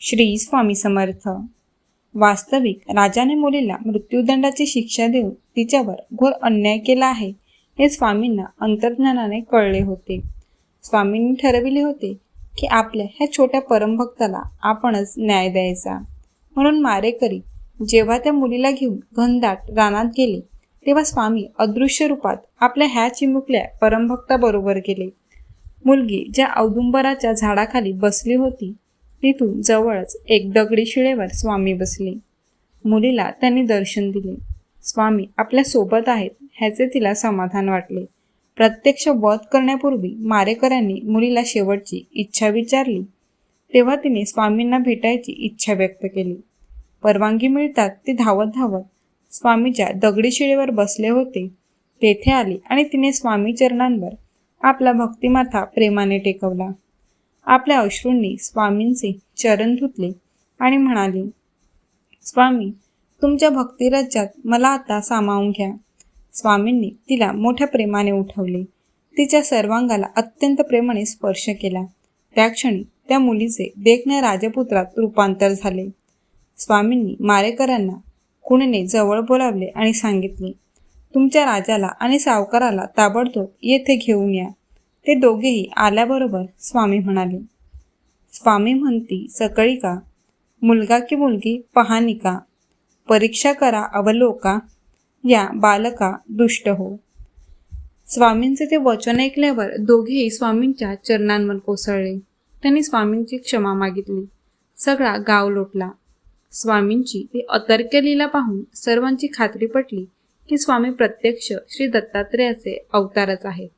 श्री स्वामी समर्थ. वास्तविक राजाने मुलीला मृत्यूदंडाची शिक्षा देऊन तिच्यावर घोर अन्याय केला आहे हे स्वामींना अंतर्ज्ञानाने कळले होते. स्वामींनी ठरविले होते की आपल्या ह्या छोट्या परमभक्ताला आपणच न्याय द्यायचा. म्हणून मारेकरी जेव्हा त्या मुलीला घेऊन घनदाट रानात गेले तेव्हा स्वामी अदृश्य रूपात आपल्या ह्या चिमुकल्या परमभक्ताबरोबर गेले. मुलगी ज्या औदुंबराच्या झाडाखाली बसली होती तिथून जवळच एक दगडी शिळेवर स्वामी बसले. मुलीला त्यांनी दर्शन दिले. स्वामी आपल्या सोबत आहेत ह्याचे तिला समाधान वाटले. प्रत्यक्ष वध करण्यापूर्वी मारेकऱ्यांनी मुलीला शेवटची इच्छा विचारली तेव्हा तिने स्वामींना भेटायची इच्छा व्यक्त केली. परवानगी मिळतात ती धावत धावत स्वामीच्या दगडी शिळेवर बसले होते तेथे आली आणि तिने स्वामी चरणांवर आपला भक्तिमाथा प्रेमाने टेकवला. आपल्या अश्रूंनी स्वामींचे चरण धुतले आणि म्हणाली, स्वामी तुमच्या भक्तिराज्यात मला आता सामावून घ्या. स्वामींनी तिला मोठ्या प्रेमाने उठवले. तिच्या सर्वांगाला अत्यंत प्रेमाने स्पर्श केला. त्या क्षणी त्या मुलीचे देखण्या राजपुत्रात रूपांतर झाले. स्वामींनी मारेकऱ्यांना खुणेने जवळ बोलावले आणि सांगितले, तुमच्या राजाला आणि सावकाराला ताबडतोब येथे घेऊन या. ते दोघेही आल्याबरोबर स्वामी म्हणाले, स्वामी म्हणती सकळी का, मुलगा की मुलगी पहानी का, परीक्षा करा अवलोका, या बालका दुष्ट हो. स्वामींचे ते वचन ऐकल्यावर दोघेही स्वामींच्या चरणांवर कोसळले. त्यांनी स्वामींची क्षमा मागितली. सगळा गाव लोटला. स्वामींची ती अतर्क्य लीला पाहून सर्वांची खात्री पटली की स्वामी प्रत्यक्ष श्री दत्तात्रेयाचे अवतारच आहेत.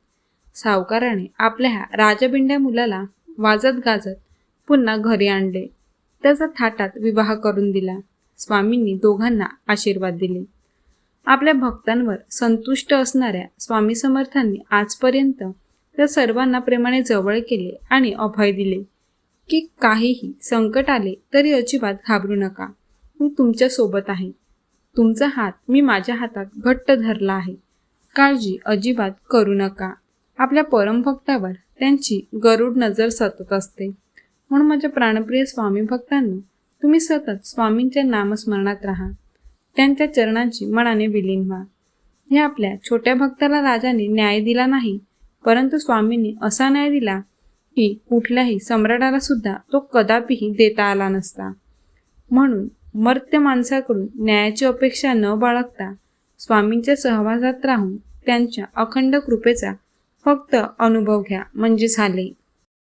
सावकाराने आपल्या ह्या राजबिंड्या मुलाला वाजत गाजत पुन्हा घरी आणले. त्याचा थाटात विवाह करून दिला. स्वामींनी दोघांना आशीर्वाद दिले. आपल्या भक्तांवर संतुष्ट असणाऱ्या स्वामी समर्थांनी आजपर्यंत त्या सर्वांना प्रेमाने जवळ केले आणि अभय दिले की काहीही संकट आले तरी अजिबात घाबरू नका, मी तुमच्या सोबत आहे. तुमचा हात मी माझ्या हातात घट्ट धरला आहे. काळजी अजिबात करू नका. आपल्या परमभक्तावर त्यांची गरुड नजर सतत असते. म्हणून माझ्या प्राणप्रिय स्वामी भक्तांनो, तुम्ही सतत स्वामींच्या नामस्मरणात राहा. त्यांच्या चरणांची मनाने विलीन व्हा. हे आपल्या छोट्या भक्ताला राजाने न्याय दिला नाही, परंतु स्वामींनी असा न्याय दिला की कुठल्याही सम्राटाला सुद्धा तो कदापिही देता आला नसता. म्हणून मर्त्य माणसाकडून न्यायाची अपेक्षा न बाळगता स्वामींच्या सहवासात राहून त्यांच्या अखंड कृपेचा फक्त अनुभव घ्या म्हणजे झाले.